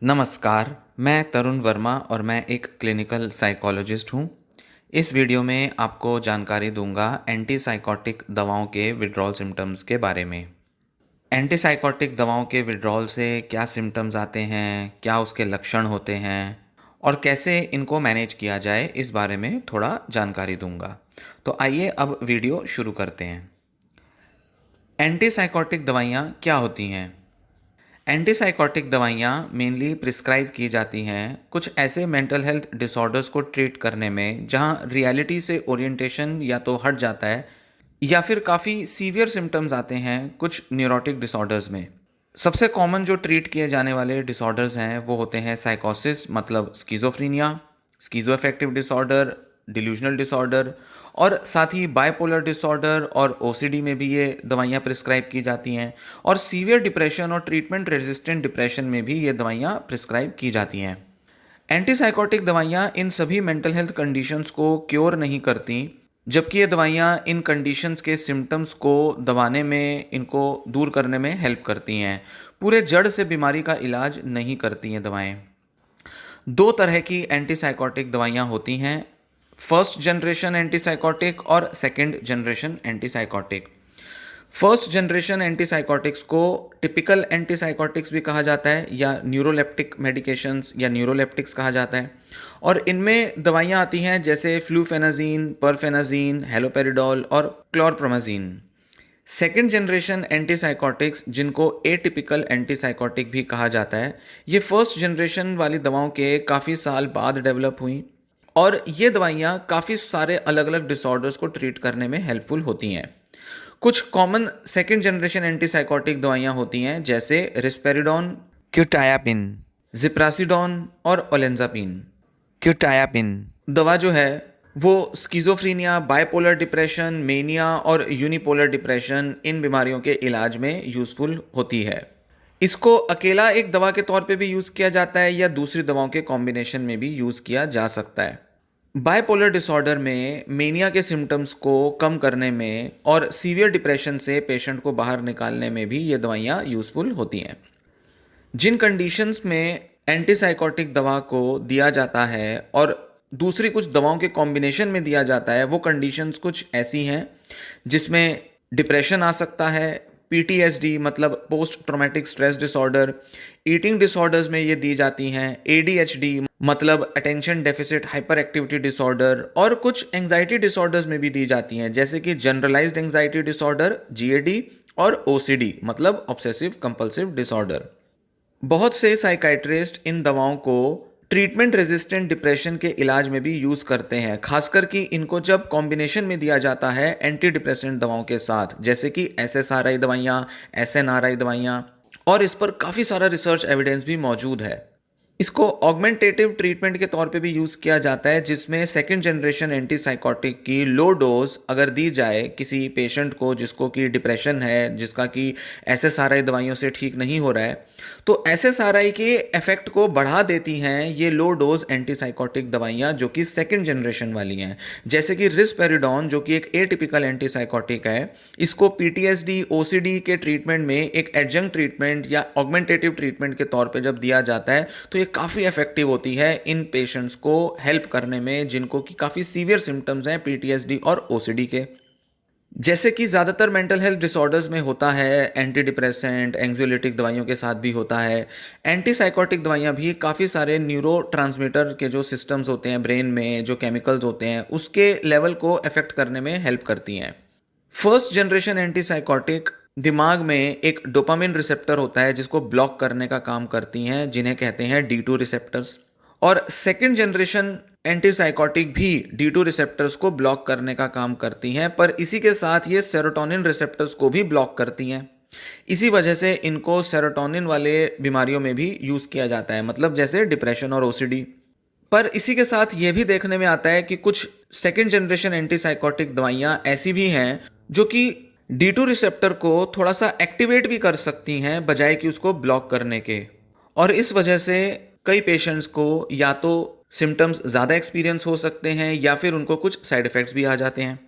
नमस्कार, मैं तरुण वर्मा और मैं एक क्लिनिकल साइकोलॉजिस्ट हूँ। इस वीडियो में आपको जानकारी दूंगा एंटीसाइकोटिक दवाओं के विथड्रॉल सिम्टम्स के बारे में। एंटीसाइकोटिक दवाओं के विथड्रॉल से क्या सिम्टम्स आते हैं, क्या उसके लक्षण होते हैं और कैसे इनको मैनेज किया जाए, इस बारे में थोड़ा जानकारी दूंगा। तो आइए अब वीडियो शुरू करते हैं। एंटीसाइकोटिक दवाइयाँ क्या होती हैं? एंटीसाइकोटिक दवाइयाँ मेनली प्रिस्क्राइब की जाती हैं कुछ ऐसे मेंटल हेल्थ डिसऑर्डर्स को ट्रीट करने में जहाँ रियलिटी से ओरिएंटेशन या तो हट जाता है या फिर काफ़ी सीवियर सिम्टम्स आते हैं कुछ न्यूरोटिक डिसऑर्डर्स में। सबसे कॉमन जो ट्रीट किए जाने वाले डिसऑर्डर्स हैं वो होते हैं साइकोसिस मतलब स्किज़ोफ्रेनिया, स्किज़ोअफेक्टिव डिसऑर्डर, डिल्यूजनल डिसऑर्डर और साथ ही बाइपोलर डिसऑर्डर और ओसीडी में भी ये दवाइयाँ प्रिस्क्राइब की जाती हैं और सीवियर डिप्रेशन और ट्रीटमेंट रेजिस्टेंट डिप्रेशन में भी ये दवाइयाँ प्रिस्क्राइब की जाती हैं। एंटीसाइकोटिक दवाइयाँ इन सभी मेंटल हेल्थ कंडीशंस को क्योर नहीं करती, जबकि ये दवाइयाँ इन कंडीशंस के सिम्टम्स को दबाने में, इनको दूर करने में हेल्प करती हैं। पूरे जड़ से बीमारी का इलाज नहीं करती हैं दवाएं। दो तरह की एंटीसाइकोटिक दवाइयाँ होती हैं, फर्स्ट जनरेशन एंटीसाइकोटिक और second generation antipsychotic. First generation antipsychotics को टिपिकल एंटीसाइकोटिक्स भी कहा जाता है या न्यूरोलेप्टिक मेडिकेशंस या न्यूरोलेप्टिक्स कहा जाता है और इनमें दवाइयाँ आती हैं जैसे फ्लूफेनाजीन, परफेनाजीन, हेलोपेरिडोल और क्लोरप्रोमाजीन। सेकेंड जनरेशन एंटीसाइकोटिक्स जिनको एटिपिकल एंटीसाइकोटिक भी कहा जाता है, ये फर्स्ट जनरेशन वाली दवाओं के काफ़ी साल बाद डेवलप हुई और ये दवाइयाँ काफ़ी सारे अलग अलग डिसऑर्डर्स को ट्रीट करने में हेल्पफुल होती हैं। कुछ कॉमन सेकेंड जनरेशन एंटीसाइकोटिक दवाइयाँ होती हैं जैसे रिस्पेरिडोन, क्यूटायापिन, जिप्रासिडोन और ओलेंजापिन। क्यूटायापिन दवा जो है वो स्किज़ोफ्रीनिया, बाइपोलर डिप्रेशन, मेनिया और यूनिपोलर डिप्रेशन, इन बीमारियों के इलाज में यूज़फुल होती है। इसको अकेला एक दवा के तौर पे भी यूज़ किया जाता है या दूसरी दवाओं के कॉम्बिनेशन में भी यूज़ किया जा सकता है। बाइपोलर डिसऑर्डर में मेनिया के सिम्टम्स को कम करने में और सीवियर डिप्रेशन से पेशेंट को बाहर निकालने में भी ये दवाइयाँ यूज़फुल होती हैं। जिन कंडीशंस में एंटीसाइकोटिक दवा को दिया जाता है और दूसरी कुछ दवाओं के कॉम्बिनेशन में दिया जाता है, वो कंडीशंस कुछ ऐसी हैं जिसमें डिप्रेशन आ सकता है, पीटीएसडी मतलब post traumatic stress disorder, eating disorders में ये दी जाती हैं, एडीएचडी मतलब attention deficit hyper activity disorder और कुछ एंजाइटी डिसऑर्डर्स में भी दी जाती हैं जैसे कि जनरलाइज्ड एंजाइटी डिसऑर्डर जीएडी और ओसीडी मतलब ऑब्सेसिव कंपल्सिव डिसऑर्डर। बहुत से साइकाइट्रिस्ट इन दवाओं को ट्रीटमेंट रेजिस्टेंट डिप्रेशन के इलाज में भी यूज़ करते हैं, खासकर कि इनको जब कॉम्बिनेशन में दिया जाता है एंटी डिप्रेसेंट दवाओं के साथ जैसे कि एसएसआरआई दवाइयाँ, एसएनआरआई दवाइयाँ, और इस पर काफ़ी सारा रिसर्च एविडेंस भी मौजूद है। इसको ऑगमेंटेटिव ट्रीटमेंट के तौर पे भी यूज़ किया जाता है जिसमें सेकेंड जनरेशन एंटीसाइकोटिक की लो डोज अगर दी जाए किसी पेशेंट को जिसको कि डिप्रेशन है, जिसका कि एसएसआरआई दवाइयों से ठीक नहीं हो रहा है, तो एसएसआरआई के इफेक्ट को बढ़ा देती हैं ये लो डोज एंटीसाइकोटिक दवाइयाँ जो कि सेकेंड जनरेशन वाली हैं, जैसे कि रिस्पेरिडोन जो कि एक एटिपिकल एंटीसाइकोटिक है। इसको पीटीएसडी, ओसीडी के ट्रीटमेंट में एक एडजंक्ट ट्रीटमेंट या ऑगमेंटेटिव ट्रीटमेंट के तौर पे जब दिया जाता है तो ये काफ़ी इफेक्टिव होती है इन पेशेंट्स को हेल्प करने में जिनको कि काफ़ी सीवियर सिम्टम्स हैं पीटीएसडी और ओसीडी के। जैसे कि ज़्यादातर मेंटल हेल्थ डिसऑर्डर्स में होता है, एंटी डिप्रेसेंट, एंग्ज़ायटिक दवाइयों के साथ भी होता है। एंटीसाइकोटिक दवाइयाँ भी काफ़ी सारे न्यूरो ट्रांसमीटर के जो सिस्टम्स होते हैं ब्रेन में, जो केमिकल्स होते हैं, उसके लेवल को अफेक्ट करने में हेल्प करती हैं। फर्स्ट जनरेशन एंटीसाइकोटिक दिमाग में एक डोपामिन रिसेप्टर होता है जिसको ब्लॉक करने का काम करती हैं, जिन्हें कहते हैं D2 रिसेप्टर्स। और सेकेंड जनरेशन एंटीसाइकोटिक भी D2 रिसेप्टर्स को ब्लॉक करने का काम करती हैं, पर इसी के साथ ये सेरोटोनिन रिसेप्टर्स को भी ब्लॉक करती हैं। इसी वजह से इनको सेरोटोनिन वाले बीमारियों में भी यूज़ किया जाता है, मतलब जैसे डिप्रेशन और ओसीडी। पर इसी के साथ ये भी देखने में आता है कि कुछ सेकेंड जनरेशन एंटीसाइकोटिक दवाइयाँ ऐसी भी हैं जो कि D2 रिसेप्टर को थोड़ा सा एक्टिवेट भी कर सकती हैं बजाय कि उसको ब्लॉक करने के, और इस वजह से कई पेशेंट्स को या तो सिम्टम्स ज़्यादा एक्सपीरियंस हो सकते हैं या फिर उनको कुछ साइड इफ़ेक्ट्स भी आ जाते हैं।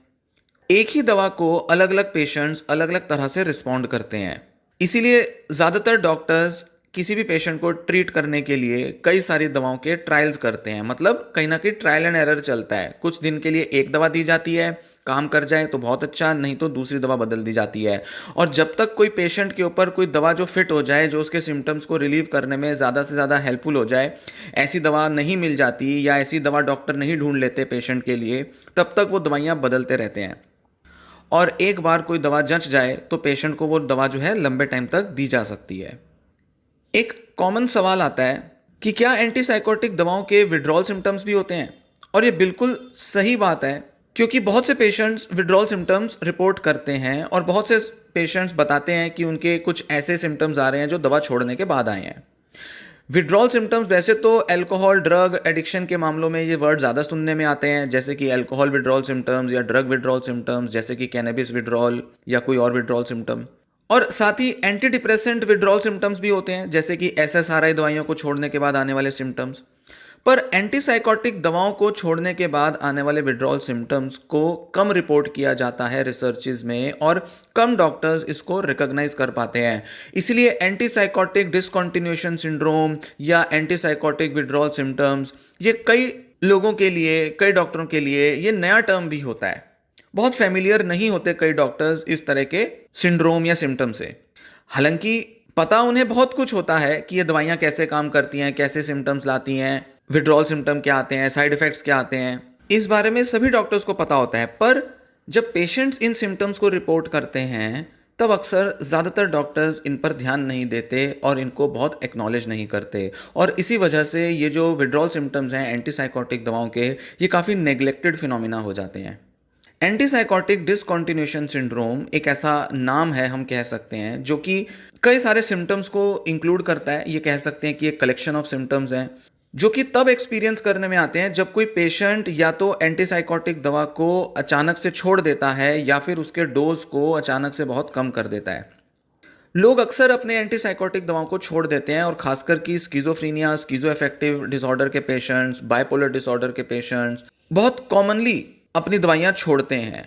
एक ही दवा को अलग अलग पेशेंट्स अलग अलग तरह से रिस्पॉन्ड करते हैं, इसीलिए ज़्यादातर डॉक्टर्स किसी भी पेशेंट को ट्रीट करने के लिए कई सारी दवाओं के ट्रायल्स करते हैं, मतलब कहीं ना कहीं ट्रायल एंड एरर चलता है। कुछ दिन के लिए एक दवा दी जाती है, काम कर जाए तो बहुत अच्छा, नहीं तो दूसरी दवा बदल दी जाती है। और जब तक कोई पेशेंट के ऊपर कोई दवा जो फिट हो जाए, जो उसके सिम्टम्स को रिलीव करने में ज़्यादा से ज़्यादा हेल्पफुल हो जाए, ऐसी दवा नहीं मिल जाती या ऐसी दवा डॉक्टर नहीं ढूंढ लेते पेशेंट के लिए, तब तक वो दवाइयाँ बदलते रहते हैं। और एक बार कोई दवा जंच जाए तो पेशेंट को वो दवा जो है लंबे टाइम तक दी जा सकती है। एक कॉमन सवाल आता है कि क्या एंटीसाइकोटिक दवाओं के विड्रॉल सिम्टम्स भी होते हैं? और ये बिल्कुल सही बात है, क्योंकि बहुत से पेशेंट्स विड्रॉल सिम्टम्स रिपोर्ट करते हैं और बहुत से पेशेंट्स बताते हैं कि उनके कुछ ऐसे सिम्टम्स आ रहे हैं जो दवा छोड़ने के बाद आए हैं। विड्रॉल सिम्टम्स वैसे तो अल्कोहल ड्रग एडिक्शन के मामलों में ये वर्ड ज़्यादा सुनने में आते हैं, जैसे कि अल्कोहल विड्रॉल सिम्टम्स या ड्रग विड्रॉल सिम्टम्स, जैसे कि कैनबिस विड्रॉल या कोई और विड्रॉल सिम्टम। और साथ ही एंटी डिप्रेसेंट विड्रॉल सिम्टम्स भी होते हैं, जैसे कि एसएसआरआई दवाइयों को छोड़ने के बाद आने वाले सिम्टम्स। पर एंटीसाइकोटिक दवाओं को छोड़ने के बाद आने वाले विड्रॉल सिम्टम्स को कम रिपोर्ट किया जाता है रिसर्चेज में, और कम डॉक्टर्स इसको रिकॉग्नाइज कर पाते हैं। इसलिए एंटीसाइकोटिक डिसकंटिन्यूएशन सिंड्रोम या एंटीसाइकोटिक विड्रॉल सिम्टम्स, ये कई लोगों के लिए, कई डॉक्टरों के लिए ये नया टर्म भी होता है। बहुत फेमिलियर नहीं होते कई डॉक्टर्स इस तरह के सिंड्रोम या सिम्टम से। हालांकि पता उन्हें बहुत कुछ होता है कि ये दवाइयाँ कैसे काम करती हैं, कैसे सिम्टम्स लाती हैं, विड्रॉल सिम्टम क्या आते हैं, साइड इफ़ेक्ट्स क्या आते हैं, इस बारे में सभी डॉक्टर्स को पता होता है। पर जब पेशेंट्स इन सिम्टम्स को रिपोर्ट करते हैं, तब अक्सर ज़्यादातर डॉक्टर्स इन पर ध्यान नहीं देते और इनको बहुत एक्नॉलेज नहीं करते। और इसी वजह से ये जो विड्रॉल सिम्टम्स हैं एंटीसाइकोटिक दवाओं के, ये काफ़ी नेग्लेक्टेड फिनोमिना हो जाते हैं। एंटीसाइकोटिक डिसकंटिन्यूएशन सिंड्रोम एक ऐसा नाम है, हम कह सकते हैं, जो कि कई सारे सिम्टम्स को इंक्लूड करता है। ये कह सकते हैं कि एक कलेक्शन ऑफ सिम्टम्स हैं जो कि तब एक्सपीरियंस करने में आते हैं जब कोई पेशेंट या तो एंटीसाइकोटिक दवा को अचानक से छोड़ देता है या फिर उसके डोज को अचानक से बहुत कम कर देता है। लोग अक्सर अपने एंटीसाइकोटिक दवाओं को छोड़ देते हैं, और खासकर कि स्किज़ोफ्रेनिया, स्किज़ोअफेक्टिव डिसऑर्डर के पेशेंट्स, बाइपोलर डिसऑर्डर के पेशेंट्स बहुत कॉमनली अपनी दवाइयाँ छोड़ते हैं।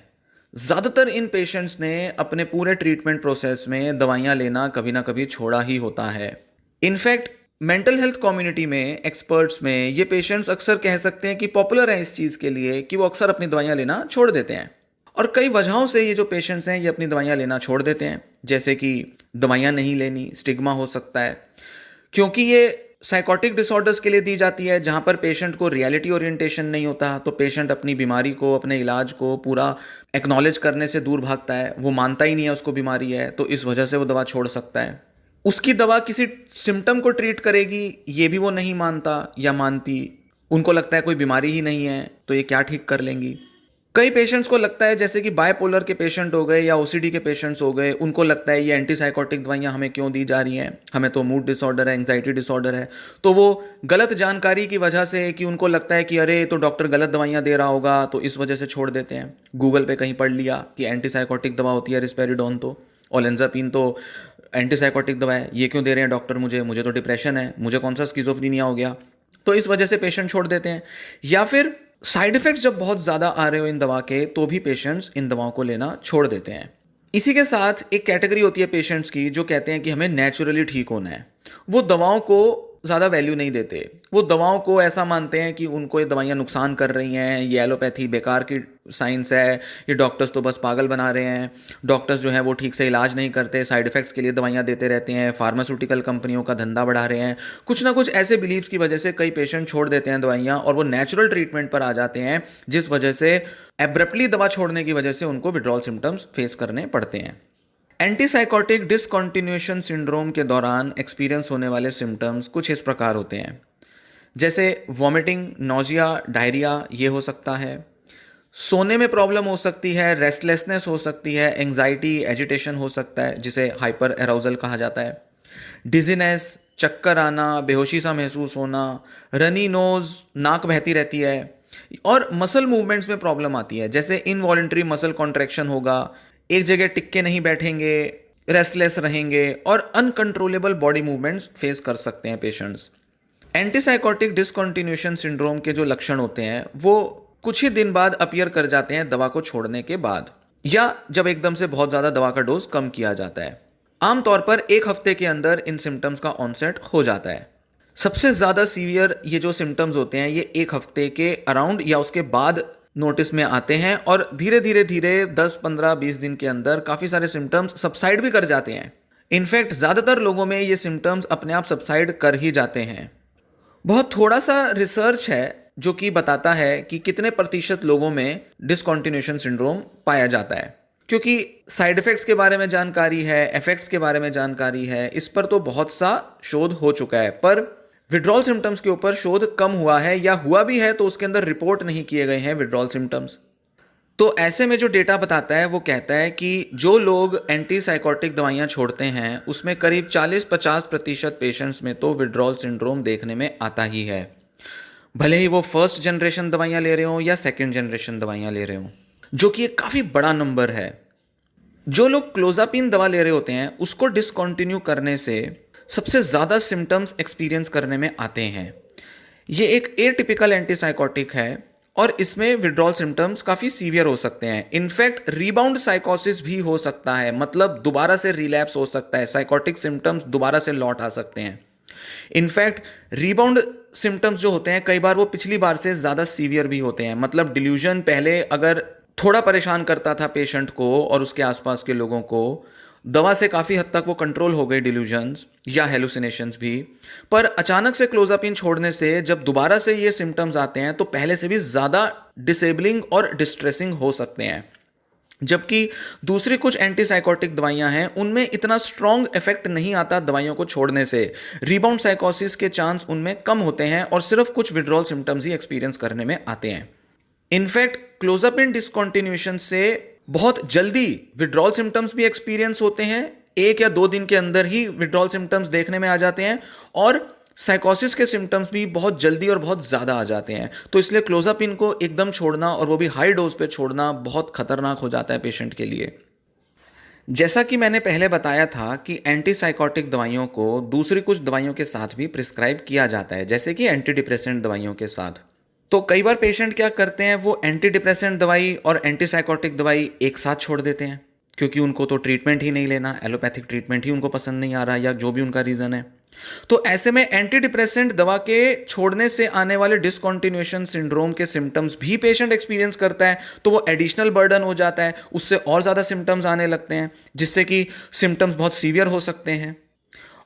ज़्यादातर इन पेशेंट्स ने अपने पूरे ट्रीटमेंट प्रोसेस में दवाइयाँ लेना कभी ना कभी छोड़ा ही होता है। इनफैक्ट मेंटल हेल्थ कम्युनिटी में, एक्सपर्ट्स में, ये पेशेंट्स अक्सर कह सकते हैं कि पॉपुलर हैं इस चीज़ के लिए कि वो अक्सर अपनी दवाइयाँ लेना छोड़ देते हैं। और कई वजहों से ये जो पेशेंट्स हैं ये अपनी दवाइयाँ लेना छोड़ देते हैं, जैसे कि दवाइयाँ नहीं लेनी, स्टिग्मा हो सकता है, क्योंकि ये साइकोटिक डिसऑर्डर्स के लिए दी जाती है जहाँ पर पेशेंट को रियलिटी ओरिएंटेशन नहीं होता, तो पेशेंट अपनी बीमारी को, अपने इलाज को पूरा एक्नॉलेज करने से दूर भागता है। वो मानता ही नहीं है उसको बीमारी है, तो इस वजह से वो दवा छोड़ सकता है। उसकी दवा किसी सिम्टम को ट्रीट करेगी, ये भी वो नहीं मानता या मानती। उनको लगता है कोई बीमारी ही नहीं है तो ये क्या ठीक कर लेंगी। कई पेशेंट्स को लगता है, जैसे कि बायपोलर के पेशेंट हो गए या ओसीडी के पेशेंट्स हो गए, उनको लगता है ये एंटीसाइकोटिक दवाइयाँ हमें क्यों दी जा रही हैं, हमें तो मूड डिसऑर्डर है, एंग्जाइटी डिसऑर्डर है। तो वो गलत जानकारी की वजह से, कि उनको लगता है कि अरे तो डॉक्टर गलत दवाइयाँ दे रहा होगा, तो इस वजह से छोड़ देते हैं। गूगल पे कहीं पढ़ लिया कि एंटीसाइकोटिक दवा होती है रिस्पेरिडोन, तो ओलेंजापिन तो एंटीसाइकोटिक दवा है, ये क्यों दे रहे हैं डॉक्टर मुझे तो डिप्रेशन है, मुझे कौन सा स्किज़ोफ्रेनिया हो गया। तो इस वजह से पेशेंट छोड़ देते हैं। या फिर साइड इफ़ेक्ट्स जब बहुत ज़्यादा आ रहे हो इन दवा के, तो भी पेशेंट्स इन दवाओं को लेना छोड़ देते हैं। इसी के साथ एक कैटेगरी होती है पेशेंट्स की जो कहते हैं कि हमें नेचुरली ठीक होना है। वो दवाओं को ज़्यादा वैल्यू नहीं देते। वो दवाओं को ऐसा मानते हैं कि उनको ये दवाइयाँ नुकसान कर रही हैं, ये एलोपैथी बेकार की साइंस है, ये डॉक्टर्स तो बस पागल बना रहे हैं, डॉक्टर्स जो हैं वो ठीक से इलाज नहीं करते, साइड इफ़ेक्ट्स के लिए दवाइयाँ देते रहते हैं, फार्मास्यूटिकल कंपनियों का धंधा बढ़ा रहे हैं। कुछ ना कुछ ऐसे बिलीव्स की वजह से कई पेशेंट छोड़ देते हैं दवाइयाँ, और वो नेचुरल ट्रीटमेंट पर आ जाते हैं, जिस वजह से एब्रप्टली दवा छोड़ने की वजह से उनको विड्रॉल सिम्टम्स फेस करने पड़ते हैं। एंटीसाइकोटिक डिसकंटिन्यूएशन सिंड्रोम के दौरान एक्सपीरियंस होने वाले सिम्टम्स कुछ इस प्रकार होते हैं, जैसे वॉमिटिंग, नोजिया, डायरिया, ये हो सकता है। सोने में प्रॉब्लम हो सकती है, रेस्टलेसनेस हो सकती है, एंग्जाइटी, एजिटेशन हो सकता है, जिसे हाइपर एराउजल कहा जाता है। डिजीनेस, चक्कर आना, बेहोशी सा महसूस होना, रनी नोज, नाक बहती रहती है, और मसल मूवमेंट्स में प्रॉब्लम आती है, जैसे इनवॉलेंट्री मसल कॉन्ट्रैक्शन होगा, एक जगह टिक के नहीं बैठेंगे, रेस्टलेस रहेंगे, और अनकंट्रोलेबल बॉडी मूवमेंट्स फेस कर सकते हैं पेशेंट्स। एंटीसाइकोटिक डिसकंटिन्यूएशन सिंड्रोम के जो लक्षण होते हैं वो कुछ ही दिन बाद अपीयर कर जाते हैं दवा को छोड़ने के बाद, या जब एकदम से बहुत ज़्यादा दवा का डोज कम किया जाता है। आमतौर पर 1 हफ्ते के अंदर इन सिम्टम्स का ऑनसेट हो जाता है। सबसे ज़्यादा सीवियर ये जो सिम्टम्स होते हैं ये 1 हफ्ते के अराउंड या उसके बाद नोटिस में आते हैं और धीरे धीरे धीरे 10, 15, 20 दिन के अंदर काफ़ी सारे सिम्टम्स सबसाइड भी कर जाते हैं। इनफैक्ट ज़्यादातर लोगों में ये सिम्टम्स अपने आप सबसाइड कर ही जाते हैं। बहुत थोड़ा सा रिसर्च है जो कि बताता है कि कितने प्रतिशत लोगों में डिसकंटिन्यूएशन सिंड्रोम पाया जाता है, क्योंकि साइड इफ़ेक्ट्स के बारे में जानकारी है, इफ़ेक्ट्स के बारे में जानकारी है, इस पर तो बहुत सा शोध हो चुका है, पर विड्रॉल सिम्टम्स के ऊपर शोध कम हुआ है, या हुआ भी है तो उसके अंदर रिपोर्ट नहीं किए गए हैं विड्रॉल सिम्टम्स। तो ऐसे में जो डेटा बताता है वो कहता है कि जो लोग एंटीसाइकोटिक दवाइयाँ छोड़ते हैं उसमें करीब 40-50% पेशेंट्स में तो विड्रॉल सिंड्रोम देखने में आता ही है, भले ही वो फर्स्ट जनरेशन दवाइयाँ ले रहे हों या सेकेंड जनरेशन दवाइयाँ ले रहे हों, जो कि एक काफ़ी बड़ा नंबर है। जो लोग क्लोजापिन दवा ले रहे होते हैं उसको डिसकंटिन्यू करने से सबसे ज़्यादा सिम्टम्स एक्सपीरियंस करने में आते हैं। ये एक एटिपिकल एंटीसाइकोटिक है और इसमें विड्रॉल सिम्टम्स काफ़ी सीवियर हो सकते हैं। इनफैक्ट रीबाउंड साइकोसिस भी हो सकता है, मतलब दोबारा से रिलैप्स हो सकता है, साइकोटिक सिम्टम्स दोबारा से लौट आ सकते हैं। इनफैक्ट रीबाउंड सिम्टम्स जो होते हैं कई बार वो पिछली बार से ज़्यादा सीवियर भी होते हैं, मतलब डिल्यूजन पहले अगर थोड़ा परेशान करता था पेशेंट को और उसके आसपास के लोगों को, दवा से काफ़ी हद तक वो कंट्रोल हो गई डिल्यूजन्स या हेलुसिनेशंस भी, पर अचानक से क्लोजापिन छोड़ने से जब दोबारा से ये सिम्टम्स आते हैं तो पहले से भी ज़्यादा डिसेबलिंग और डिस्ट्रेसिंग हो सकते हैं। जबकि दूसरी कुछ एंटीसाइकोटिक दवाइयां हैं उनमें इतना स्ट्रॉन्ग इफेक्ट नहीं आता दवाइयों को छोड़ने से, रिबाउंड साइकोसिस के चांस उनमें कम होते हैं और सिर्फ कुछ विड्रॉल सिम्टम्स ही एक्सपीरियंस करने में आते हैं। इनफैक्ट क्लोजापिन डिसकंटिन्यूएशन से बहुत जल्दी विड्रॉल सिम्टम्स भी एक्सपीरियंस होते हैं, 1 या 2 दिन के अंदर ही विड्रॉल सिम्टम्स देखने में आ जाते हैं और साइकोसिस के सिम्टम्स भी बहुत जल्दी और बहुत ज़्यादा आ जाते हैं। तो इसलिए क्लोजापिन को एकदम छोड़ना और वो भी हाई डोज पे छोड़ना बहुत खतरनाक हो जाता है पेशेंट के लिए। जैसा कि मैंने पहले बताया था कि एंटीसाइकोटिक दवाइयों को दूसरी कुछ दवाइयों के साथ भी प्रिस्क्राइब किया जाता है, जैसे कि एंटी डिप्रेसेंट दवाइयों के साथ। तो कई बार पेशेंट क्या करते हैं, वो एंटी डिप्रेसेंट दवाई और एंटीसाइकोटिक दवाई एक साथ छोड़ देते हैं, क्योंकि उनको तो ट्रीटमेंट ही नहीं लेना, एलोपैथिक ट्रीटमेंट ही उनको पसंद नहीं आ रहा, या जो भी उनका रीज़न है। तो ऐसे में एंटी डिप्रेसेंट दवा के छोड़ने से आने वाले डिसकंटिन्यूएशन सिंड्रोम के सिम्टम्स भी पेशेंट एक्सपीरियंस करता है, तो वो एडिशनल बर्डन हो जाता है, उससे और ज़्यादा सिम्टम्स आने लगते हैं, जिससे कि सिम्टम्स बहुत सीवियर हो सकते हैं।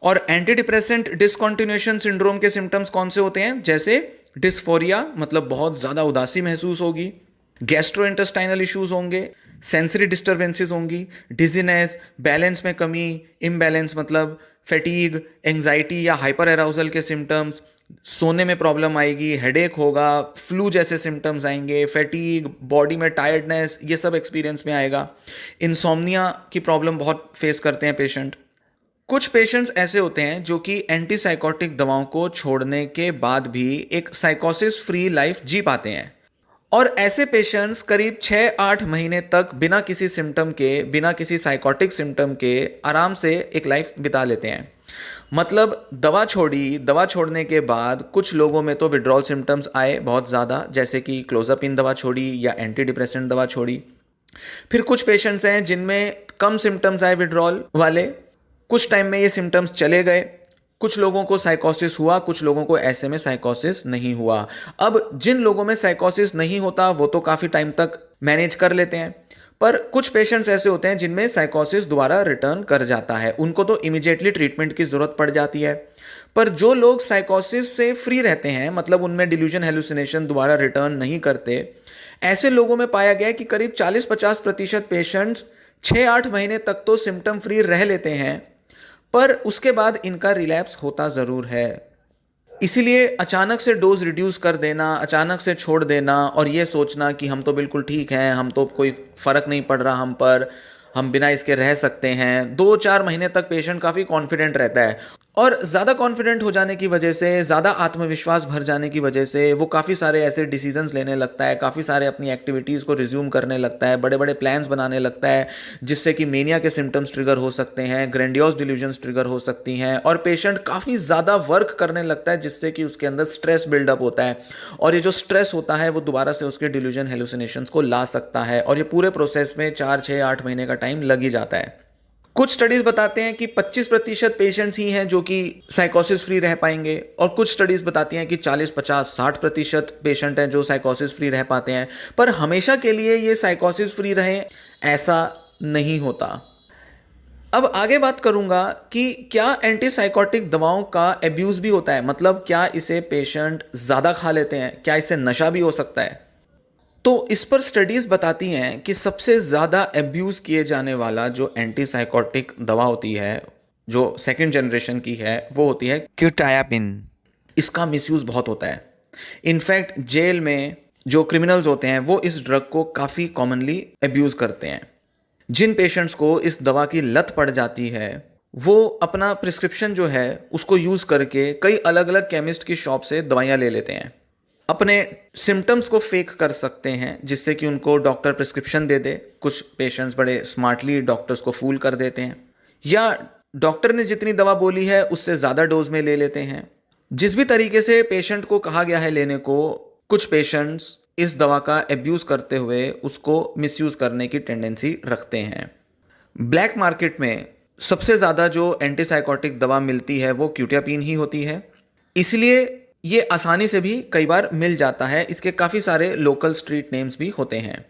और एंटी डिप्रेसेंट डिसकंटिन्यूएशन सिंड्रोम के सिम्टम्स कौन से होते हैं, जैसे डिस्फोरिया, मतलब बहुत ज़्यादा उदासी महसूस होगी, गैस्ट्रोइंटेस्टाइनल इश्यूज होंगे, सेंसरी डिस्टर्बेंसेस होंगी, डिजीनेस, बैलेंस में कमी, इम्बैलेंस मतलब फैटीग, एंजाइटी या हाइपर एराउजल के सिम्टम्स, सोने में प्रॉब्लम आएगी, हेडेक होगा, फ्लू जैसे सिम्टम्स आएंगे, फैटीग, बॉडी में टायर्डनेस, ये सब एक्सपीरियंस में आएगा। इंसोम्निया की प्रॉब्लम बहुत फेस करते हैं पेशेंट। कुछ पेशेंट्स ऐसे होते हैं जो कि एंटीसाइकोटिक दवाओं को छोड़ने के बाद भी एक साइकोसिस फ्री लाइफ जी पाते हैं, और ऐसे पेशेंट्स करीब 6-8 महीने तक बिना किसी सिम्टम के, बिना किसी साइकोटिक सिम्टम के आराम से एक लाइफ बिता लेते हैं। मतलब दवा छोड़ी, दवा छोड़ने के बाद कुछ लोगों में तो विड्रॉल सिम्टम्स आए बहुत ज़्यादा, जैसे कि क्लोजापिन दवा छोड़ी या एंटी डिप्रेसेंट दवा छोड़ी। फिर कुछ पेशेंट्स हैं जिनमें कम सिम्टम्स आए विड्रॉल वाले, कुछ टाइम में ये सिम्टम्स चले गए, कुछ लोगों को साइकोसिस हुआ, कुछ लोगों को ऐसे में साइकोसिस नहीं हुआ। अब जिन लोगों में साइकोसिस नहीं होता वो तो काफ़ी टाइम तक मैनेज कर लेते हैं, पर कुछ पेशेंट्स ऐसे होते हैं जिनमें साइकोसिस दोबारा रिटर्न कर जाता है, उनको तो इमीडिएटली ट्रीटमेंट की ज़रूरत पड़ जाती है। पर जो लोग साइकोसिस से फ्री रहते हैं, मतलब उनमें डिल्यूजन हेलुसिनेशन दोबारा रिटर्न नहीं करते, ऐसे लोगों में पाया गया कि करीब 40-50% पेशेंट्स 6-8 महीने तक तो सिम्टम फ्री रह लेते हैं, पर उसके बाद इनका रिलैप्स होता ज़रूर है। इसीलिए अचानक से डोज रिड्यूस कर देना, अचानक से छोड़ देना और ये सोचना कि हम तो बिल्कुल ठीक हैं, हम तो कोई फ़र्क नहीं पड़ रहा हम पर, हम बिना इसके रह सकते हैं, 2-4 महीने तक पेशेंट काफ़ी कॉन्फिडेंट रहता है, और ज़्यादा कॉन्फिडेंट हो जाने की वजह से, ज़्यादा आत्मविश्वास भर जाने की वजह से वो काफ़ी सारे ऐसे डिसीजंस लेने लगता है, काफ़ी सारे अपनी एक्टिविटीज़ को रिज्यूम करने लगता है, बड़े बड़े प्लान्स बनाने लगता है, जिससे कि मेनिया के सिम्टम्स ट्रिगर हो सकते हैं, ग्रैंडियोस डिल्यूजन्स ट्रिगर हो सकती हैं, और पेशेंट काफ़ी ज़्यादा वर्क करने लगता है, जिससे कि उसके अंदर स्ट्रेस बिल्डअप होता है, और ये जो स्ट्रेस होता है वो दोबारा से उसके डिल्यूजन हेलुसिनेशंस को ला सकता है, और ये पूरे प्रोसेस में 4, 6, 8 महीने का टाइम लग ही जाता है। कुछ स्टडीज बताते हैं कि 25% पेशेंट्स ही हैं जो कि साइकोसिस फ्री रह पाएंगे, और कुछ स्टडीज बताती हैं कि 40, 50, 60% पेशेंट हैं जो साइकोसिस फ्री रह पाते हैं। पर हमेशा के लिए ये साइकोसिस फ्री रहें ऐसा नहीं होता। अब आगे बात करूंगा कि क्या एंटीसाइकोटिक दवाओं का एब्यूज भी होता है, मतलब क्या इसे पेशेंट ज़्यादा खा लेते हैं, क्या इससे नशा भी हो सकता है। तो इस पर स्टडीज़ बताती हैं कि सबसे ज़्यादा एब्यूज़ किए जाने वाला जो एंटीसाइकोटिक दवा होती है, जो सेकंड जनरेशन की है, वो होती है क्यूटायापिन। इसका मिसयूज़ बहुत होता है। इनफैक्ट जेल में जो क्रिमिनल्स होते हैं वो इस ड्रग को काफ़ी कॉमनली एब्यूज़ करते हैं। जिन पेशेंट्स को इस दवा की लत पड़ जाती है वो अपना प्रिस्क्रिप्शन जो है उसको यूज़ करके कई अलग अलग केमिस्ट की शॉप से दवाइयाँ ले लेते हैं। अपने सिम्टम्स को फेक कर सकते हैं जिससे कि उनको डॉक्टर प्रिस्क्रिप्शन दे दे। कुछ पेशेंट्स बड़े स्मार्टली डॉक्टर्स को फूल कर देते हैं, या डॉक्टर ने जितनी दवा बोली है उससे ज़्यादा डोज में ले लेते हैं। जिस भी तरीके से पेशेंट को कहा गया है लेने को, कुछ पेशेंट्स इस दवा का एब्यूज़ करते हुए उसको मिसयूज़ करने की टेंडेंसी रखते हैं। ब्लैक मार्केट में सबसे ज़्यादा जो एंटीसाइकोटिक दवा मिलती है वो क्यूटायापिन ही होती है, इसलिए ये आसानी से भी कई बार मिल जाता है। इसके काफ़ी सारे लोकल स्ट्रीट नेम्स भी होते हैं।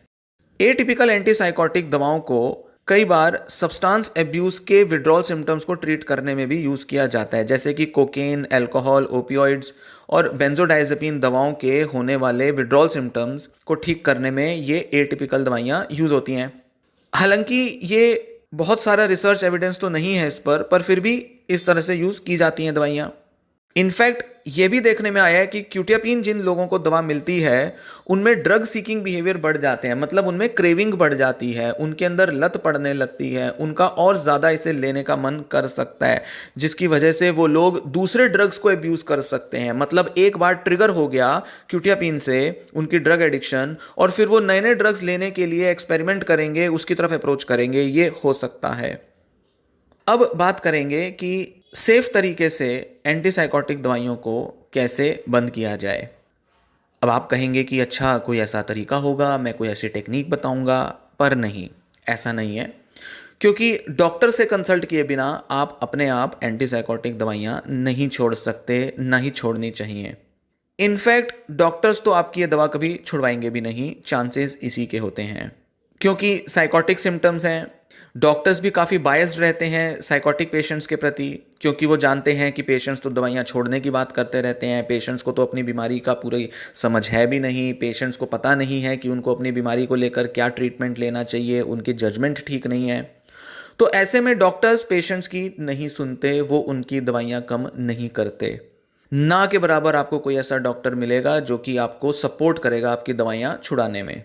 एटिपिकल एंटीसाइकोटिक दवाओं को कई बार सब्सटेंस एब्यूज़ के विड्रॉल सिम्टम्स को ट्रीट करने में भी यूज़ किया जाता है, जैसे कि कोकेन, अल्कोहल, ओपियोइड्स और बेंजोडाइजेपिन दवाओं के होने वाले विड्रॉल सिम्टम्स को ठीक करने में ये एटिपिकल दवाइयाँ यूज़ होती हैं। हालांकि ये बहुत सारा रिसर्च एविडेंस तो नहीं है इस पर फिर भी इस तरह से यूज़ की जाती हैं दवाइयाँ। इनफैक्ट ये भी देखने में आया है कि क्यूटायापिन जिन लोगों को दवा मिलती है उनमें ड्रग सीकिंग बिहेवियर बढ़ जाते हैं, मतलब उनमें क्रेविंग बढ़ जाती है, उनके अंदर लत पड़ने लगती है, उनका और ज़्यादा इसे लेने का मन कर सकता है, जिसकी वजह से वो लोग दूसरे ड्रग्स को एब्यूज़ कर सकते हैं। मतलब एक बार ट्रिगर हो गया क्यूटायापिन से उनकी ड्रग एडिक्शन, और फिर वो नए नए ड्रग्स लेने के लिए एक्सपेरिमेंट करेंगे, उसकी तरफ अप्रोच करेंगे, ये हो सकता है। अब बात करेंगे कि सेफ तरीके से एंटीसाइकोटिक दवाइयों को कैसे बंद किया जाए। अब आप कहेंगे कि अच्छा कोई ऐसा तरीका होगा, मैं कोई ऐसी टेक्निक बताऊंगा, पर नहीं, ऐसा नहीं है। क्योंकि डॉक्टर से कंसल्ट किए बिना आप अपने आप एंटीसाइकोटिक दवाइयाँ नहीं छोड़ सकते, ना ही छोड़नी चाहिए। इनफैक्ट डॉक्टर्स तो आपकी ये दवा कभी छुड़वाएंगे भी नहीं, चांसेस इसी के होते हैं। क्योंकि साइकोटिक सिम्टम्स हैं, डॉक्टर्स भी काफ़ी बायस्ड रहते हैं साइकोटिक पेशेंट्स के प्रति, क्योंकि वो जानते हैं कि पेशेंट्स तो दवाइयाँ छोड़ने की बात करते रहते हैं, पेशेंट्स को तो अपनी बीमारी का पूरी समझ है भी नहीं, पेशेंट्स को पता नहीं है कि उनको अपनी बीमारी को लेकर क्या ट्रीटमेंट लेना चाहिए, उनकी जजमेंट ठीक नहीं है। तो ऐसे में डॉक्टर्स पेशेंट्स की नहीं सुनते, वो उनकी दवाइयाँ कम नहीं करते। ना के बराबर आपको कोई ऐसा डॉक्टर मिलेगा जो कि आपको सपोर्ट करेगा आपकी दवाइयाँ छुड़ाने में।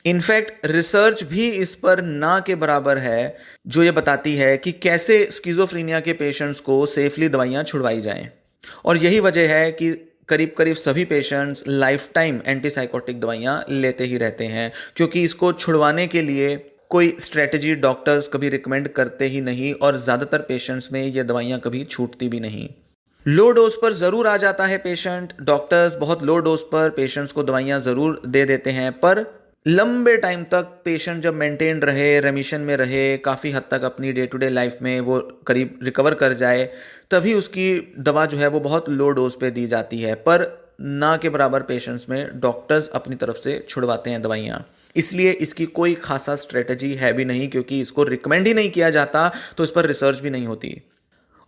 इनफैक्ट रिसर्च भी इस पर ना के बराबर है, जो ये बताती है कि कैसे स्किज़ोफ्रेनिया के पेशेंट्स को सेफली दवाइयाँ छुड़वाई जाएं। और यही वजह है कि करीब करीब सभी पेशेंट्स लाइफ टाइम एंटीसाइकोटिक दवाइयाँ लेते ही रहते हैं, क्योंकि इसको छुड़वाने के लिए कोई स्ट्रेटजी डॉक्टर्स कभी रिकमेंड करते ही नहीं, और ज़्यादातर पेशेंट्स में ये दवाइयाँ कभी छूटती भी नहीं। लो डोज पर ज़रूर आ जाता है पेशेंट, डॉक्टर्स बहुत लो डोज पर पेशेंट्स को दवाइयाँ ज़रूर दे देते हैं, पर लंबे टाइम तक पेशेंट जब मेंटेन रहे, रेमिशन में रहे, काफ़ी हद तक अपनी डे टू डे लाइफ में वो करीब रिकवर कर जाए, तभी उसकी दवा जो है वो बहुत लो डोज पे दी जाती है। पर ना के बराबर पेशेंट्स में डॉक्टर्स अपनी तरफ से छुड़वाते हैं दवाइयाँ। इसलिए इसकी कोई खासा स्ट्रेटजी है भी नहीं, क्योंकि इसको रिकमेंड ही नहीं किया जाता, तो इस पर रिसर्च भी नहीं होती।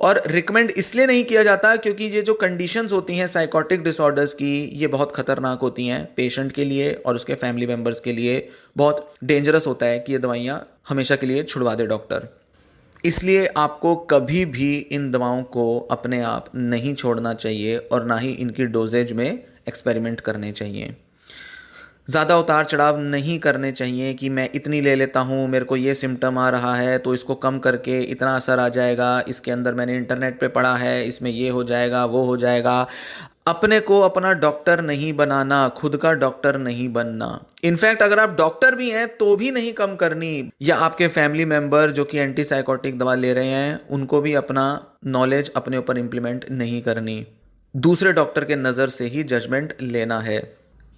और रिकमेंड इसलिए नहीं किया जाता क्योंकि ये जो कंडीशंस होती हैं साइकोटिक डिसऑर्डर्स की, ये बहुत ख़तरनाक होती हैं पेशेंट के लिए और उसके फैमिली मेम्बर्स के लिए। बहुत डेंजरस होता है कि ये दवाइयाँ हमेशा के लिए छुड़वा दे डॉक्टर। इसलिए आपको कभी भी इन दवाओं को अपने आप नहीं छोड़ना चाहिए, और ना ही इनकी डोजेज में एक्सपेरिमेंट करने चाहिए। ज़्यादा उतार चढ़ाव नहीं करने चाहिए कि मैं इतनी ले लेता हूँ, मेरे को ये सिम्टम आ रहा है तो इसको कम करके इतना असर आ जाएगा, इसके अंदर मैंने इंटरनेट पे पढ़ा है, इसमें ये हो जाएगा, वो हो जाएगा। अपने को अपना डॉक्टर नहीं बनाना, खुद का डॉक्टर नहीं बनना। इनफैक्ट अगर आप डॉक्टर भी हैं तो भी नहीं कम करनी, या आपके फैमिली मेम्बर जो कि एंटीसाइकोटिक दवा ले रहे हैं उनको भी अपना नॉलेज अपने ऊपर इम्प्लीमेंट नहीं करनी। दूसरे डॉक्टर के नज़र से ही जजमेंट लेना है।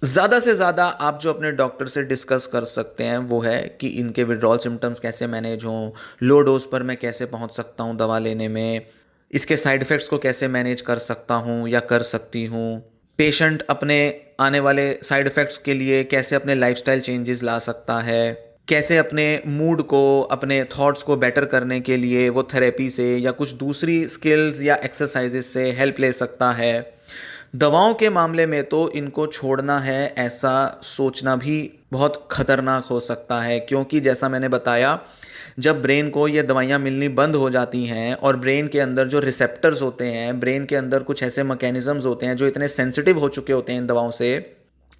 ज़्यादा से ज़्यादा आप जो अपने डॉक्टर से डिस्कस कर सकते हैं वो है कि इनके विड्रॉल सिम्टम्स कैसे मैनेज हों, लो डोज़ पर मैं कैसे पहुंच सकता हूं दवा लेने में, इसके साइड इफ़ेक्ट्स को कैसे मैनेज कर सकता हूं या कर सकती हूं, पेशेंट अपने आने वाले साइड इफ़ेक्ट्स के लिए कैसे अपने लाइफ़स्टाइल चेंजेस ला सकता है, कैसे अपने मूड को, अपने थॉट्स को बेटर करने के लिए वो थेरेपी से या कुछ दूसरी स्किल्स या एक्सरसाइजेस से हेल्प ले सकता है। दवाओं के मामले में तो इनको छोड़ना है ऐसा सोचना भी बहुत खतरनाक हो सकता है, क्योंकि जैसा मैंने बताया, जब ब्रेन को ये दवाइयाँ मिलनी बंद हो जाती हैं और ब्रेन के अंदर जो रिसेप्टर्स होते हैं, ब्रेन के अंदर कुछ ऐसे मैकेनिज्म्स होते हैं जो इतने सेंसिटिव हो चुके होते हैं इन दवाओं से,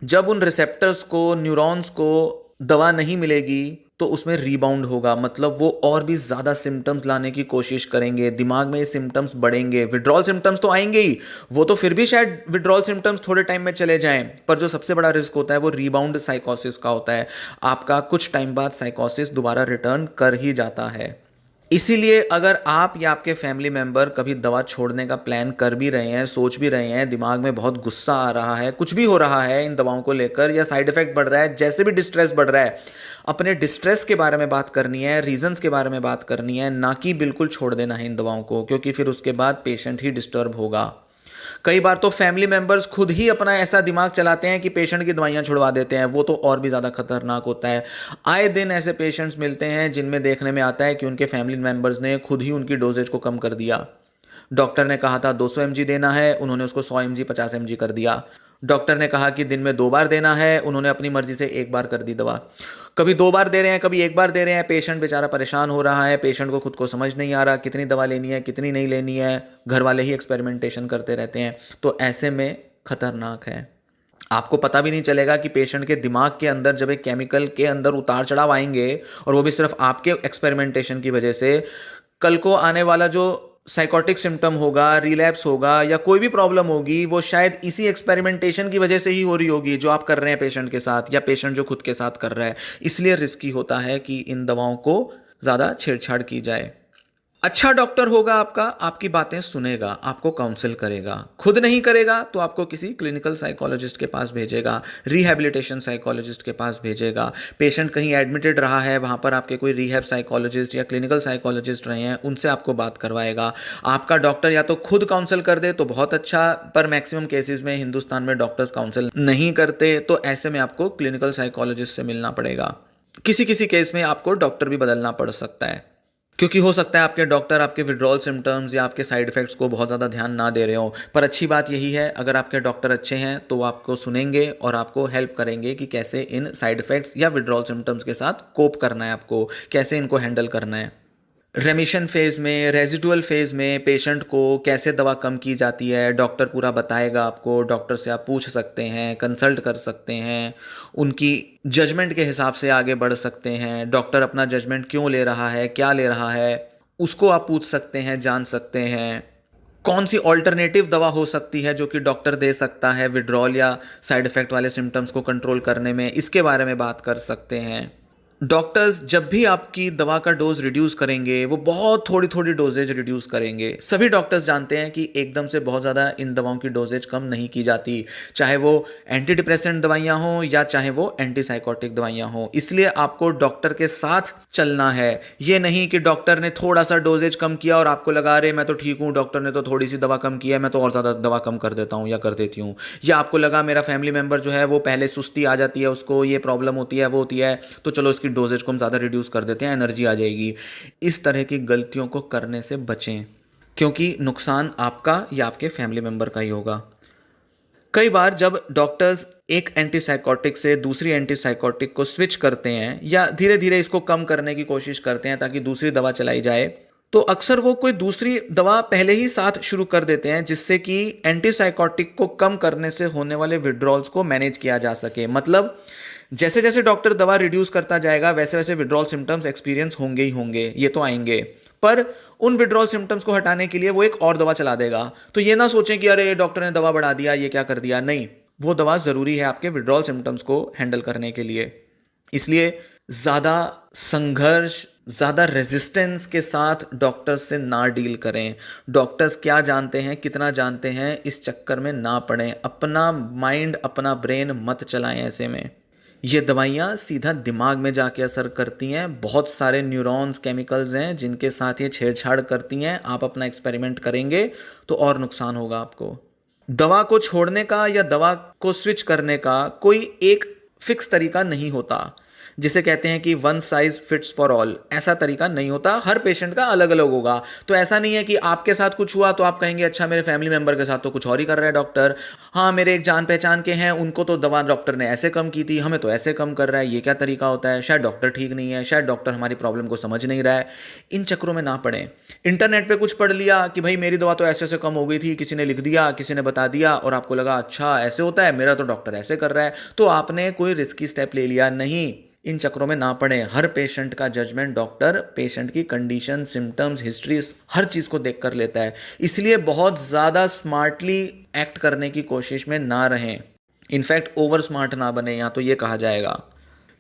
जब उन रिसेप्टर्स को, न्यूरॉन्स को दवा नहीं मिलेगी तो उसमें रीबाउंड होगा, मतलब वो और भी ज़्यादा सिम्टम्स लाने की कोशिश करेंगे, दिमाग में ये सिम्टम्स बढ़ेंगे, विड्रॉल सिम्टम्स तो आएंगे ही, वो तो फिर भी शायद विड्रॉल सिम्टम्स थोड़े टाइम में चले जाएं, पर जो सबसे बड़ा रिस्क होता है वो रीबाउंड साइकोसिस का होता है। आपका कुछ टाइम बाद साइकोसिस दोबारा रिटर्न कर ही जाता है। इसीलिए अगर आप या आपके फैमिली मेंबर कभी दवा छोड़ने का प्लान कर भी रहे हैं, सोच भी रहे हैं, दिमाग में बहुत गुस्सा आ रहा है, कुछ भी हो रहा है इन दवाओं को लेकर या साइड इफेक्ट बढ़ रहा है, जैसे भी डिस्ट्रेस बढ़ रहा है, अपने डिस्ट्रेस के बारे में बात करनी है, रीजंस के बारे में बात करनी है, ना कि बिल्कुल छोड़ देना है इन दवाओं को, क्योंकि फिर उसके बाद पेशेंट ही डिस्टर्ब होगा। कई बार तो फैमिली मेंबर्स खुद ही अपना ऐसा दिमाग चलाते हैं कि पेशेंट की दवाइयाँ छुड़वा देते हैं, वो तो और भी ज़्यादा खतरनाक होता है। आए दिन ऐसे पेशेंट्स मिलते हैं जिनमें देखने में आता है कि उनके फैमिली मेंबर्स ने खुद ही उनकी डोजेज को कम कर दिया। डॉक्टर ने कहा था 200 mg देना है, उन्होंने उसको 100 mg 50 mg कर दिया। डॉक्टर ने कहा कि दिन में 2 बार देना है, उन्होंने अपनी मर्जी से 1 बार कर दी दवा। कभी 2 बार दे रहे हैं, कभी 1 बार दे रहे हैं, पेशेंट बेचारा परेशान हो रहा है, पेशेंट को खुद को समझ नहीं आ रहा कितनी दवा लेनी है, कितनी नहीं लेनी है, घर वाले ही एक्सपेरिमेंटेशन करते रहते हैं। तो ऐसे में खतरनाक है। आपको पता भी नहीं चलेगा कि पेशेंट के दिमाग के अंदर जब एक केमिकल के अंदर उतार चढ़ाव आएंगे, और वो भी सिर्फ आपके एक्सपेरिमेंटेशन की वजह से, कल को आने वाला जो साइकोटिक सिम्टम होगा, रिलैप्स होगा या कोई भी प्रॉब्लम होगी, वो शायद इसी एक्सपेरिमेंटेशन की वजह से ही हो रही होगी जो आप कर रहे हैं पेशेंट के साथ, या पेशेंट जो खुद के साथ कर रहा है। इसलिए रिस्की होता है कि इन दवाओं को ज़्यादा छेड़छाड़ की जाए। अच्छा डॉक्टर होगा आपका, आपकी बातें सुनेगा, आपको काउंसिल करेगा, खुद नहीं करेगा तो आपको किसी क्लिनिकल साइकोलॉजिस्ट के पास भेजेगा, रिहैबिलिटेशन साइकोलॉजिस्ट के पास भेजेगा। पेशेंट कहीं एडमिटेड रहा है, वहाँ पर आपके कोई रिहैब साइकोलॉजिस्ट या क्लिनिकल साइकोलॉजिस्ट रहे हैं, उनसे आपको बात करवाएगा। आपका डॉक्टर या तो खुद काउंसिल कर दे तो बहुत अच्छा, पर मैक्सिमम केसेस में हिंदुस्तान में डॉक्टर्स काउंसिल नहीं करते, तो ऐसे में आपको क्लिनिकल साइकोलॉजिस्ट से मिलना पड़ेगा। किसी किसी केस में आपको डॉक्टर भी बदलना पड़ सकता है, क्योंकि हो सकता है आपके डॉक्टर आपके विड्रॉल सिम्टम्स या आपके साइड इफ़ेक्ट्स को बहुत ज़्यादा ध्यान ना दे रहे हो। पर अच्छी बात यही है, अगर आपके डॉक्टर अच्छे हैं तो वो आपको सुनेंगे और आपको हेल्प करेंगे कि कैसे इन साइड इफ़ेक्ट्स या विड्रॉल सिम्टम्स के साथ कोप करना है, आपको कैसे इनको हैंडल करना है। रेमिशन फेज़ में, रेजिडुअल फेज़ में पेशेंट को कैसे दवा कम की जाती है, डॉक्टर पूरा बताएगा आपको। डॉक्टर से आप पूछ सकते हैं, कंसल्ट कर सकते हैं, उनकी जजमेंट के हिसाब से आगे बढ़ सकते हैं। डॉक्टर अपना जजमेंट क्यों ले रहा है, क्या ले रहा है, उसको आप पूछ सकते हैं, जान सकते हैं। कौन सी ऑल्टरनेटिव दवा हो सकती है जो कि डॉक्टर दे सकता है विड्रॉल या साइड इफ़ेक्ट वाले सिम्टम्स को कंट्रोल करने में, इसके बारे में बात कर सकते हैं। डॉक्टर्स जब भी आपकी दवा का डोज रिड्यूस करेंगे, वो बहुत थोड़ी थोड़ी डोजेज रिड्यूस करेंगे। सभी डॉक्टर्स जानते हैं कि एकदम से बहुत ज़्यादा इन दवाओं की डोजेज कम नहीं की जाती, चाहे वो एंटी डिप्रेसेंट दवाइयाँ हों या चाहे वो एंटी साइकोटिक दवाइयाँ हों। इसलिए आपको डॉक्टर के साथ चलना है। ये नहीं कि डॉक्टर ने थोड़ा सा डोजेज कम किया और आपको लगा रहे मैं तो ठीक हूँ, डॉक्टर ने तो थोड़ी सी दवा कम किया है, मैं तो और ज़्यादा दवा कम कर देता हूँ या कर देती हूँ। या आपको लगा मेरा फैमिली मेम्बर जो है वो पहले सुस्ती आ जाती है, उसको ये प्रॉब्लम होती है, वो होती है, तो चलो इसकी डोजेज को हम ज़्यादा रिड्यूस कर देते हैं, एनर्जी आ जाएगी। इस तरह की गलतियों को करने से बचें, क्योंकि नुकसान आपका या आपके फैमिली मेम्बर का ही होगा। कई बार जब डॉक्टर्स एक एंटीसाइकोटिक से दूसरी एंटीसाइकोटिक को स्विच करते हैं या धीरे धीरे इसको कम करने की कोशिश करते हैं ताकि दूसरी दवा चलाई जाए, तो अक्सर वो कोई दूसरी दवा पहले ही साथ शुरू कर देते हैं जिससे कि एंटीसाइकोटिक को कम करने से होने वाले विड्रॉल्स को मैनेज किया जा सके। मतलब जैसे जैसे डॉक्टर दवा रिड्यूस करता जाएगा वैसे वैसे विड्रॉल सिम्टम्स एक्सपीरियंस होंगे ही होंगे, ये तो आएंगे, पर उन विड्रॉल सिम्टम्स को हटाने के लिए वो एक और दवा चला देगा। तो ये ना सोचें कि अरे डॉक्टर ने दवा बढ़ा दिया, ये क्या कर दिया, नहीं, वो दवा ज़रूरी है आपके विड्रॉल सिम्टम्स को हैंडल करने के लिए। इसलिए ज़्यादा संघर्ष, ज़्यादा रेजिस्टेंस के साथ डॉक्टर्स से ना डील करें। डॉक्टर्स क्या जानते हैं, कितना जानते हैं, इस चक्कर में ना पड़ें। अपना माइंड, अपना ब्रेन मत चलाएं ऐसे में। ये दवाइयाँ सीधा दिमाग में जाके असर करती हैं। बहुत सारे न्यूरॉन्स, केमिकल्स हैं जिनके साथ ये छेड़छाड़ करती हैं। आप अपना एक्सपेरिमेंट करेंगे तो और नुकसान होगा आपको। दवा को छोड़ने का या दवा को स्विच करने का कोई एक फिक्स तरीका नहीं होता। जिसे कहते हैं कि one size fits for all, ऐसा तरीका नहीं होता। हर पेशेंट का अलग अलग होगा। तो ऐसा नहीं है कि आपके साथ कुछ हुआ तो आप कहेंगे अच्छा मेरे फैमिली मेंबर के साथ तो कुछ और ही कर रहा है डॉक्टर, हाँ मेरे एक जान पहचान के हैं उनको तो दवा डॉक्टर ने ऐसे कम की थी, हमें तो ऐसे कम कर रहा है। ये क्या तरीका होता है? शायद डॉक्टर ठीक नहीं है, शायद डॉक्टर हमारी प्रॉब्लम को समझ नहीं रहा है। इन चक्करों में ना पड़े। इंटरनेट पे कुछ पढ़ लिया कि भाई मेरी दवा तो ऐसे ऐसे कम हो गई थी, किसी ने लिख दिया, किसी ने बता दिया और आपको लगा अच्छा ऐसे होता है, मेरा तो डॉक्टर ऐसे कर रहा है, तो आपने कोई रिस्की स्टेप ले लिया। नहीं, इन चक्करों में ना पड़े। हर पेशेंट का जजमेंट डॉक्टर पेशेंट की कंडीशन, सिम्टम्स, हिस्ट्री, हर चीज़ को देख कर लेता है। इसलिए बहुत ज़्यादा स्मार्टली एक्ट करने की कोशिश में ना रहें। इनफैक्ट ओवर स्मार्ट ना बने, यहाँ तो ये कहा जाएगा।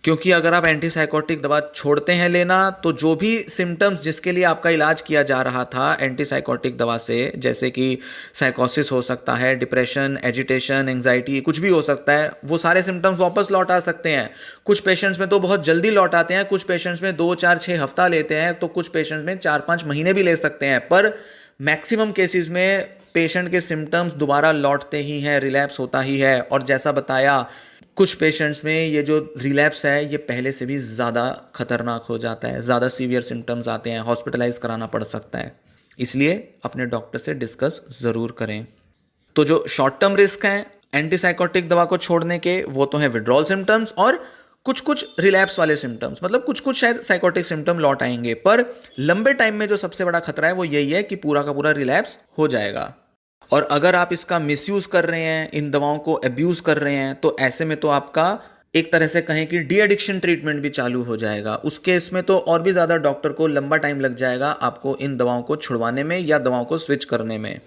क्योंकि अगर आप एंटीसाइकोटिक दवा छोड़ते हैं लेना तो जो भी सिम्टम्स जिसके लिए आपका इलाज किया जा रहा था एंटीसाइकोटिक दवा से, जैसे कि साइकोसिस हो सकता है, डिप्रेशन, एजिटेशन, एंजाइटी, कुछ भी हो सकता है, वो सारे सिम्टम्स वापस लौट आ सकते हैं। कुछ पेशेंट्स में तो बहुत जल्दी लौट आते हैं, कुछ पेशेंट्स में 2, 4, 6 हफ्ता लेते हैं, तो कुछ पेशेंट्स में 4-5 महीने भी ले सकते हैं। पर मैक्सिमम केसेस में पेशेंट के सिम्टम्स दोबारा लौटते ही हैं, रिलैप्स होता ही है। और जैसा बताया, कुछ पेशेंट्स में ये जो रिलैप्स है ये पहले से भी ज़्यादा खतरनाक हो जाता है, ज़्यादा सीवियर सिम्टम्स आते हैं, हॉस्पिटलाइज कराना पड़ सकता है। इसलिए अपने डॉक्टर से डिस्कस ज़रूर करें। तो जो शॉर्ट टर्म रिस्क हैं एंटीसाइकोटिक दवा को छोड़ने के, वो तो हैं विड्रॉल सिम्टम्स और कुछ कुछ रिलैप्स वाले सिम्टम्स, मतलब कुछ कुछ शायद साइकोटिक सिम्टम लौट आएंगे। पर लंबे टाइम में जो सबसे बड़ा खतरा है वो यही है कि पूरा का पूरा रिलैप्स हो जाएगा। और अगर आप इसका मिसयूज़ कर रहे हैं, इन दवाओं को अब्यूज़ कर रहे हैं, तो ऐसे में तो आपका एक तरह से कहें कि डी एडिक्शन ट्रीटमेंट भी चालू हो जाएगा। उस केस में तो और भी ज़्यादा डॉक्टर को लंबा टाइम लग जाएगा आपको इन दवाओं को छुड़वाने में या दवाओं को स्विच करने में।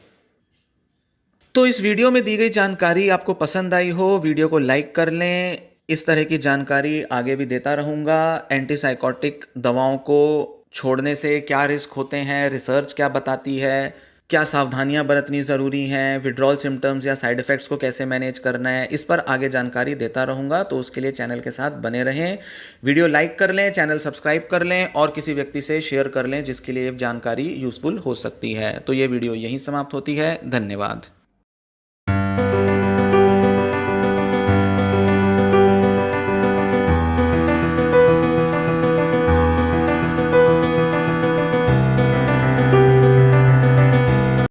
तो इस वीडियो में दी गई जानकारी आपको पसंद आई हो, वीडियो को लाइक कर लें। इस तरह की जानकारी आगे भी देता रहूँगा। एंटीसाइकोटिक दवाओं को छोड़ने से क्या रिस्क होते हैं, रिसर्च क्या बताती है, क्या सावधानियां बरतनी ज़रूरी हैं, विड्रॉल सिम्टम्स या साइड इफ़ेक्ट्स को कैसे मैनेज करना है, इस पर आगे जानकारी देता रहूँगा। तो उसके लिए चैनल के साथ बने रहें। वीडियो लाइक कर लें, चैनल सब्सक्राइब कर लें और किसी व्यक्ति से शेयर कर लें जिसके लिए जानकारी यूज़फुल हो सकती है। तो ये वीडियो यहीं समाप्त होती है। धन्यवाद।